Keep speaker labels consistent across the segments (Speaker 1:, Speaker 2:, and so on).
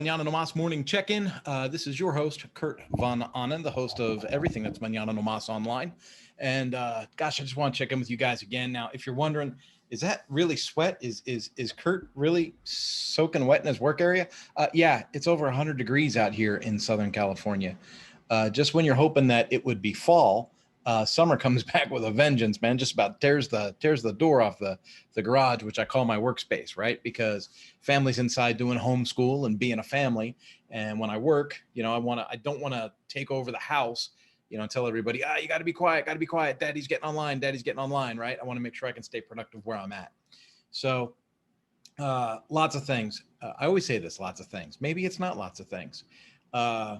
Speaker 1: Mañana Nomas morning check-in. This is your host, Kurt Von Annen, the host of everything that's Mañana Nomas online. And gosh, I just want to check in with you guys again. Now, if you're wondering, is that really sweat? Is Kurt really soaking wet in his work area? Yeah, it's over 100 degrees out here in Southern California. Just when you're hoping that it would be fall, summer comes back with a vengeance, man. Just about tears the door off the garage, which I call my workspace, right? Because family's inside doing homeschool and being a family. And when I work, I don't want to take over the house, and tell everybody, you got to be quiet. Daddy's getting online, right? I want to make sure I can stay productive where I'm at. So lots of things. I always say this, lots of things. Maybe it's not lots of things. I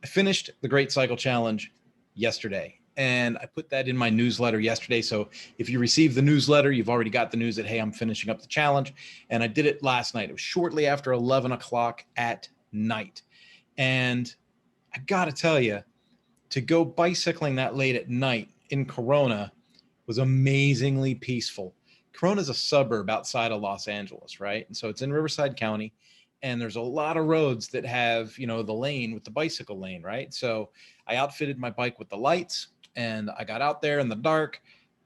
Speaker 1: finished the Great Cycle Challenge yesterday, and I put that in my newsletter yesterday. So if you receive the newsletter, you've already got the news that, hey, I'm finishing up the challenge. And I did it last night. It was shortly after 11 o'clock at night. And I got to tell you, to go bicycling that late at night in Corona was amazingly peaceful. Corona is a suburb outside of Los Angeles, right? And so it's in Riverside County. And there's a lot of roads that have, the lane with the bicycle lane, right? So I outfitted my bike with the lights and I got out there in the dark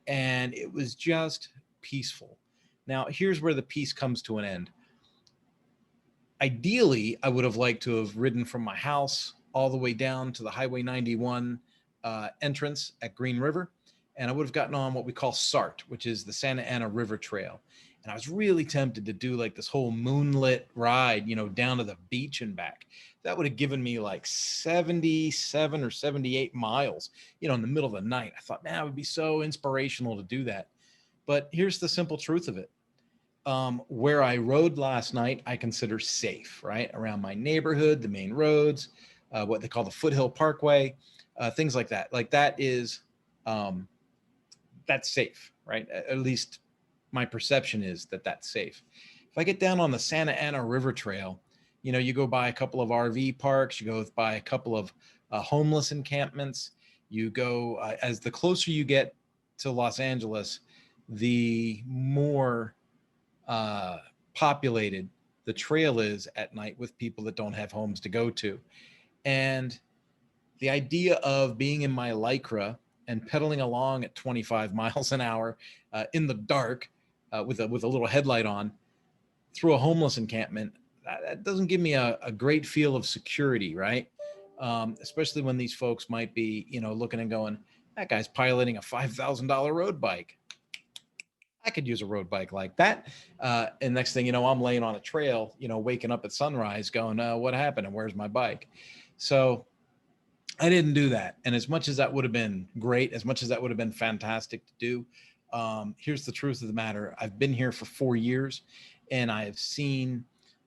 Speaker 1: and it was just peaceful. Now, here's where the peace comes to an end. Ideally, I would have liked to have ridden from my house all the way down to the Highway 91 entrance at Green River. And I would have gotten on what we call SART, which is the Santa Ana River Trail. And I was really tempted to do like this whole moonlit ride, down to the beach and back. That would have given me like 77 or 78 miles, in the middle of the night. I thought, man, it would be so inspirational to do that. But here's the simple truth of it. Where I rode last night, I consider safe, right? Around my neighborhood, the main roads, what they call the Foothill Parkway, things like that. Like that is, that's safe, right? At least my perception is that that's safe. If I get down on the Santa Ana River Trail, you go by a couple of RV parks, you go by a couple of homeless encampments, you go, as the closer you get to Los Angeles, the more populated the trail is at night with people that don't have homes to go to. And the idea of being in my Lycra and pedaling along at 25 miles an hour in the dark with a little headlight on through a homeless encampment, that doesn't give me a great feel of security, right? Especially when these folks might be, looking and going, that guy's piloting a $5,000 road bike. I could use a road bike like that. And next thing you know, I'm laying on a trail, waking up at sunrise going, what happened and where's my bike? So I didn't do that. And as much as that would have been great, as much as that would have been fantastic to do, here's the truth of the matter. I've been here for 4 years and I have seen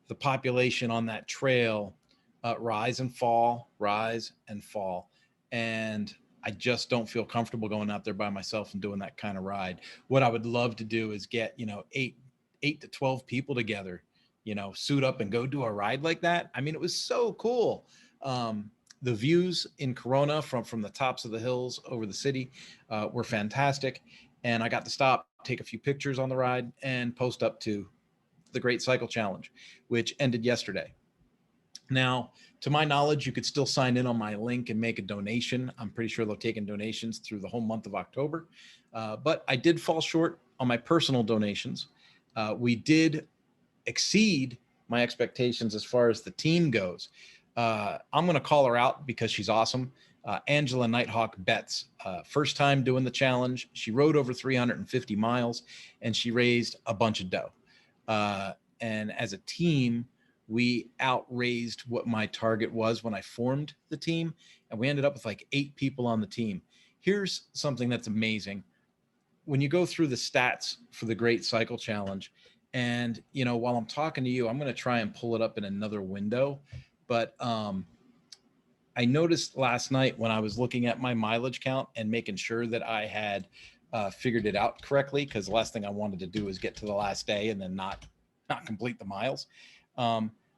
Speaker 1: the population on that trail rise and fall. And I just don't feel comfortable going out there by myself and doing that kind of ride. What I would love to do is get, 8 to 12 people together, suit up and go do a ride like that. I mean, it was so cool. The views in Corona from the tops of the hills over the city were fantastic. And I got to stop, take a few pictures on the ride and post up to the Great Cycle Challenge, which ended yesterday. Now, to my knowledge, you could still sign in on my link and make a donation. I'm pretty sure they're taking donations through the whole month of October. But I did fall short on my personal donations. We did exceed my expectations as far as the team goes. I'm going to call her out because she's awesome. Angela Nighthawk Betts, first time doing the challenge. She rode over 350 miles and she raised a bunch of dough. And as a team, we outraised what my target was when I formed the team. And we ended up with like 8 people on the team. Here's something that's amazing. When you go through the stats for the Great Cycle Challenge, and, while I'm talking to you, I'm going to try and pull it up in another window. But I noticed last night when I was looking at my mileage count and making sure that I had figured it out correctly, because the last thing I wanted to do is get to the last day and then not complete the miles.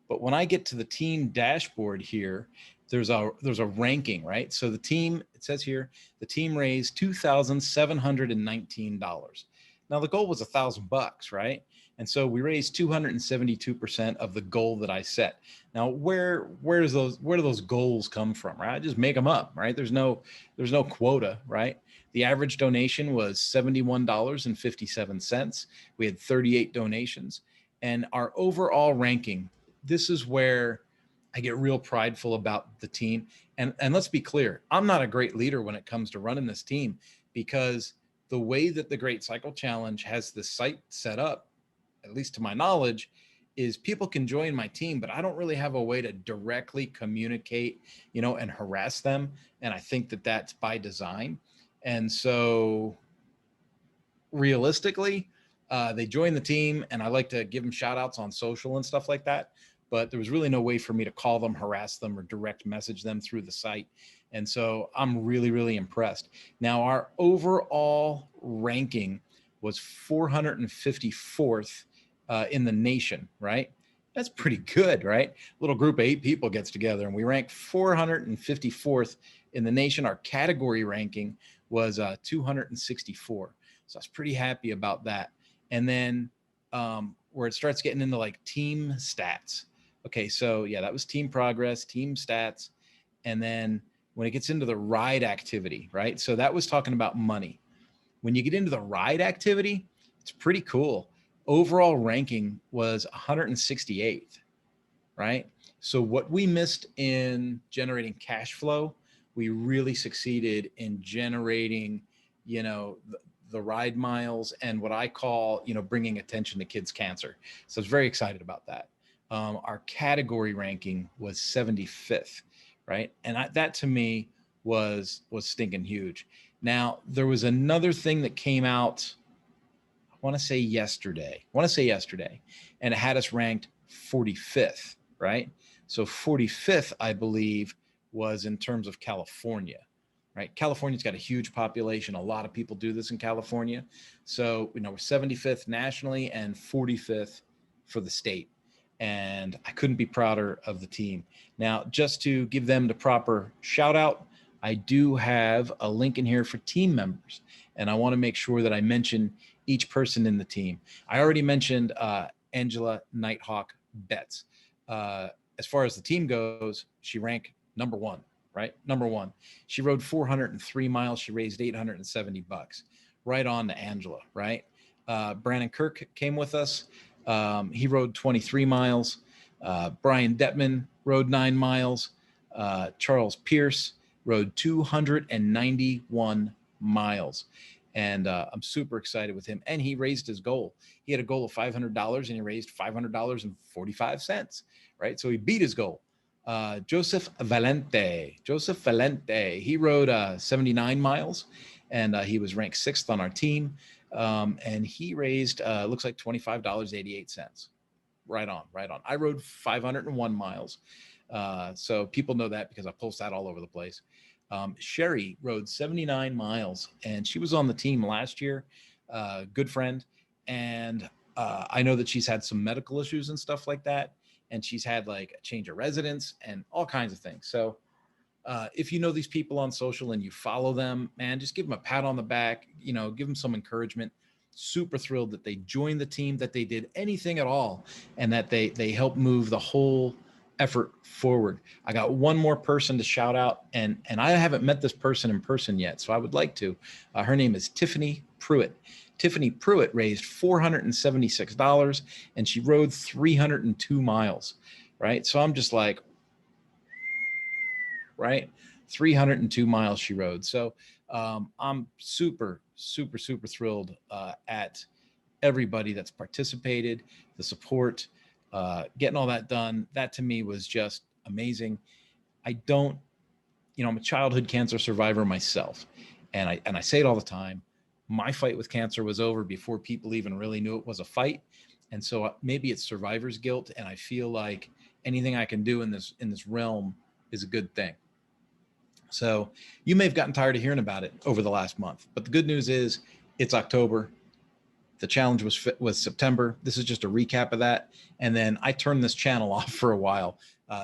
Speaker 1: But when I get to the team dashboard here, there's a ranking, right? So the team, it says here, the team raised $2,719. Now the goal was $1,000, right? And so we raised 272% of the goal that I set. Now, where do those goals come from, right? I just make them up, right? There's no quota, right? The average donation was $71.57. We had 38 donations, and our overall ranking, this is where I get real prideful about the team. And let's be clear, I'm not a great leader when it comes to running this team, because the way that the Great Cycle Challenge has the site set up, at least to my knowledge, is people can join my team, but I don't really have a way to directly communicate, and harass them. And I think that that's by design. And so realistically, they join the team, and I like to give them shout outs on social and stuff like that. But there was really no way for me to call them, harass them, or direct message them through the site. And so I'm really, really impressed. Now, our overall ranking was 454th in the nation, right? That's pretty good, right? A little group of 8 people gets together, and we ranked 454th in the nation. Our category ranking was 264. So I was pretty happy about that. And then where it starts getting into like team stats. Okay, so yeah, that was team progress, team stats. And then when it gets into the ride activity, right? So that was talking about money. When you get into the ride activity, it's pretty cool. Overall ranking was 168th, right? So what we missed in generating cash flow, we really succeeded in generating, the ride miles and what I call, bringing attention to kids' cancer. So I was very excited about that. Our category ranking was 75th, right? And that to me was stinking huge. Now, there was another thing that came out, I want to say yesterday, and it had us ranked 45th, right? So 45th, I believe, was in terms of California, right? California's got a huge population. A lot of people do this in California. So, we're 75th nationally and 45th for the state. And I couldn't be prouder of the team. Now, just to give them the proper shout out, I do have a link in here for team members. And I want to make sure that I mention each person in the team. I already mentioned Angela Nighthawk Betts. As far as the team goes, she ranked number 1, right? Number 1. She rode 403 miles. She raised $870. Right on to Angela, right? Brandon Kirk came with us. He rode 23 miles. Brian Detman rode 9 miles. Charles Pierce rode 291 miles. And I'm super excited with him. And he raised his goal. He had a goal of $500, and he raised $500.45, right? So he beat his goal. Joseph Valente, he rode 79 miles, and he was ranked 6th on our team. And he raised, looks like $25.88. Right on. I rode 501 miles. So people know that because I post that all over the place. Sherry rode 79 miles, and she was on the team last year. Good friend. And I know that she's had some medical issues and stuff like that. And she's had like a change of residence and all kinds of things. So if you know these people on social and you follow them, man, just give them a pat on the back, give them some encouragement. Super thrilled that they joined the team, that they did anything at all, and that they helped move the whole effort forward. I got one more person to shout out, and I haven't met this person in person yet, so I would like to. Her name is Tiffany Pruitt. Tiffany Pruitt raised $476, and she rode 302 miles, right? So I'm just like, right? 302 miles she rode. So I'm super, super, super thrilled at everybody that's participated, the support, getting all that done. That to me was just amazing. I'm a childhood cancer survivor myself. And I say it all the time. My fight with cancer was over before people even really knew it was a fight. And so maybe it's survivor's guilt. And I feel like anything I can do in this realm is a good thing. So you may have gotten tired of hearing about it over the last month, but the good news is it's October. The challenge was September. This is just a recap of that. And then I turned this channel off for a while,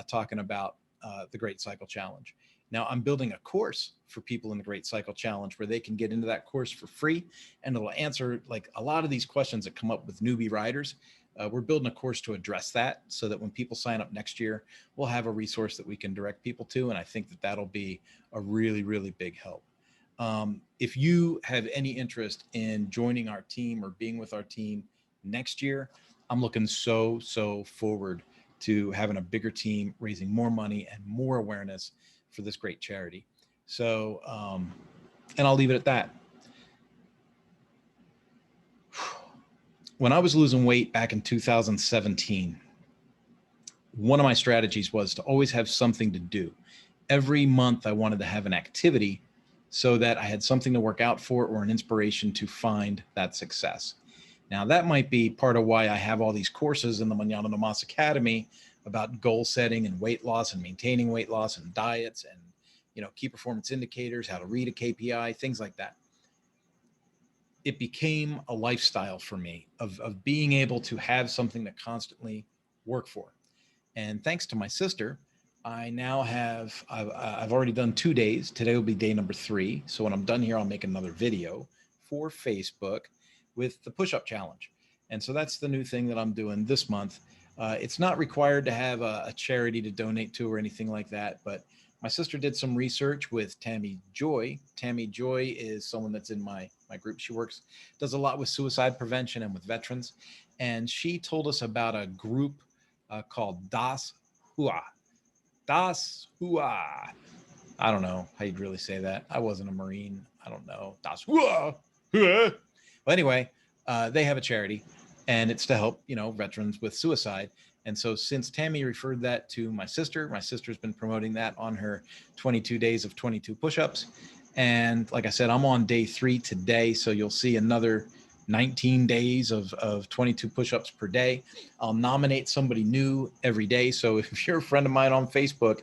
Speaker 1: talking about the Great Cycle Challenge. Now I'm building a course for people in the Great Cycle Challenge where they can get into that course for free, and it'll answer like a lot of these questions that come up with newbie riders. We're building a course to address that so that when people sign up next year, we'll have a resource that we can direct people to. And I think that that'll be a really, really big help. If you have any interest in joining our team or being with our team next year, I'm looking so forward to having a bigger team, raising more money and more awareness for this great charity. So, and I'll leave it at that. When I was losing weight back in 2017, one of my strategies was to always have something to do. Every month I wanted to have an activity so that I had something to work out for or an inspiration to find that success. Now that might be part of why I have all these courses in the Mañana No Mas Academy about goal setting and weight loss and maintaining weight loss and diets and, you know, key performance indicators, how to read a KPI, things like that. It became a lifestyle for me of being able to have something to constantly work for. And thanks to my sister, I now have, I've already done 2 days. Today will be day number 3. So when I'm done here, I'll make another video for Facebook with the push-up challenge. And so that's the new thing that I'm doing this month. It's not required to have a charity to donate to or anything like that, but my sister did some research with Tammy Joy. Tammy Joy is someone that's in my group. She does a lot with suicide prevention and with veterans. And she told us about a group called Das Hua. Das Hua. I don't know how you'd really say that. I wasn't a Marine. I don't know. Das Hua. Well, anyway, they have a charity, and it's to help, you know, veterans with suicide. And so since Tammy referred that to my sister's been promoting that on her 22 days of 22 push-ups. And like I said, I'm on day 3 today. So you'll see another 19 days of 22 push-ups per day. I'll nominate somebody new every day. So if you're a friend of mine on Facebook,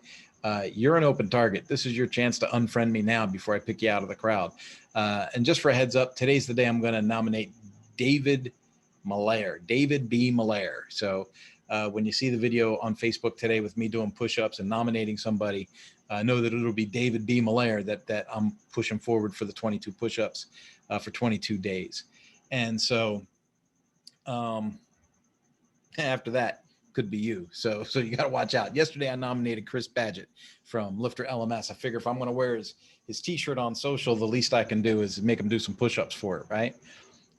Speaker 1: you're an open target. This is your chance to unfriend me now before I pick you out of the crowd. And just for a heads up, today's the day I'm going to nominate David B. Malaire. So when you see the video on Facebook today with me doing push-ups and nominating somebody, know that it'll be David B. Malaire that I'm pushing forward for the 22 push-ups for 22 days. And so after that could be you. So you got to watch out. Yesterday, I nominated Chris Badgett from Lifter LMS. I figure if I'm going to wear his t-shirt on social, the least I can do is make him do some push-ups for it. Right.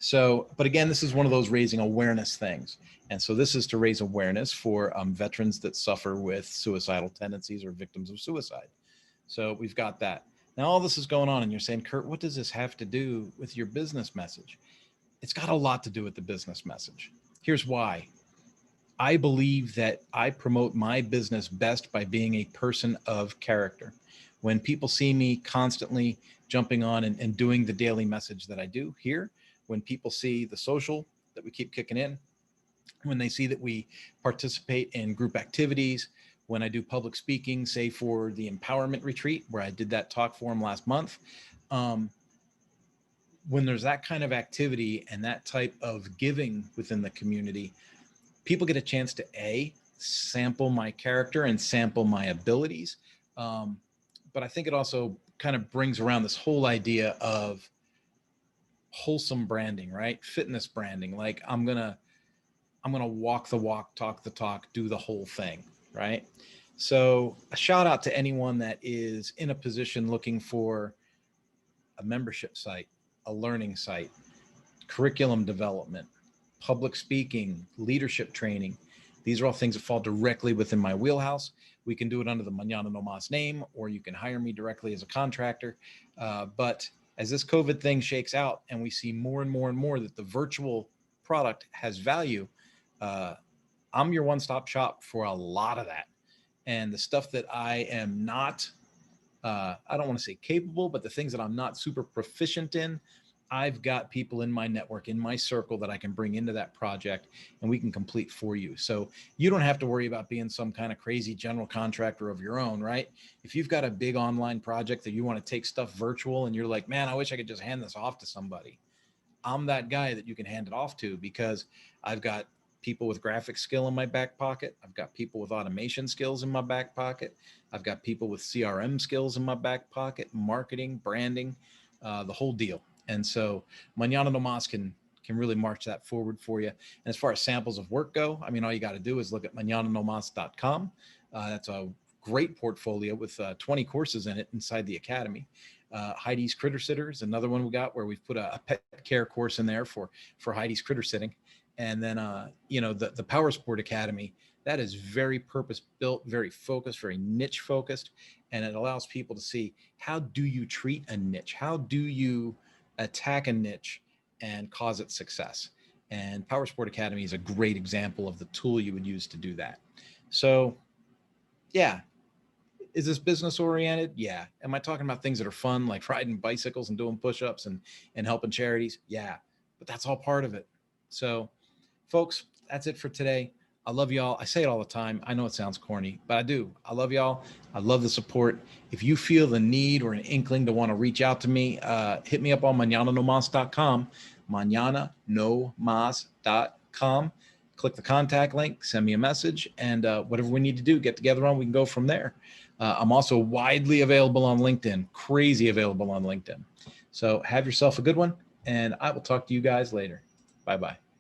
Speaker 1: So, but again, this is one of those raising awareness things. And so this is to raise awareness for veterans that suffer with suicidal tendencies or victims of suicide. So we've got that. Now, all this is going on and you're saying, Kurt, what does this have to do with your business message? It's got a lot to do with the business message. Here's why. I believe that I promote my business best by being a person of character. When people see me constantly jumping on and doing the daily message that I do here, when people see the social that we keep kicking in, when they see that we participate in group activities, when I do public speaking, say for the empowerment retreat, where I did that talk for them last month, when there's that kind of activity and that type of giving within the community, people get a chance to sample my character and sample my abilities. But I think it also kind of brings around this whole idea of wholesome branding, right? Fitness branding. Like I'm gonna walk the walk, talk the talk, do the whole thing, right? So a shout out to anyone that is in a position looking for a membership site, a learning site, curriculum development, public speaking, leadership training. These are all things that fall directly within my wheelhouse. We can do it under the Mañana No Mas name, or you can hire me directly as a contractor. But as this COVID thing shakes out and we see more and more that the virtual product has value, I'm your one-stop shop for a lot of that. And the stuff that I am not, I don't want to say capable, but the things that I'm not super proficient in, I've got people in my network, in my circle that I can bring into that project and we can complete for you. So you don't have to worry about being some kind of crazy general contractor of your own, right? If you've got a big online project that you want to take stuff virtual and you're like, man, I wish I could just hand this off to somebody, I'm that guy that you can hand it off to because I've got people with graphic skill in my back pocket. I've got people with automation skills in my back pocket. I've got people with CRM skills in my back pocket, marketing, branding, the whole deal. And so Mañana no Mas can really march that forward for you. And as far as samples of work go, I mean, all you got to do is look at mañananomas.com. That's a great portfolio with 20 courses in it inside the academy. Heidi's Critter Sitter is another one we got where we've put a pet care course in there for Heidi's critter sitting. And then, the Power Sport Academy, that is very purpose built, very focused, very niche focused. And it allows people to see, how do you treat a niche? How do you attack a niche and cause it success? And Power Sport Academy is a great example of the tool you would use to do that. So yeah. Is this business oriented? Yeah. Am I talking about things that are fun, like riding bicycles and doing push-ups and helping charities? Yeah. But that's all part of it. So folks, that's it for today. I love y'all. I say it all the time. I know it sounds corny, but I do. I love y'all. I love the support. If you feel the need or an inkling to want to reach out to me, hit me up on mañananomas.com, mañananomas.com. Click the contact link, send me a message, and whatever we need to do, get together on, we can go from there. I'm also widely available on LinkedIn, crazy available on LinkedIn. So have yourself a good one, and I will talk to you guys later. Bye-bye.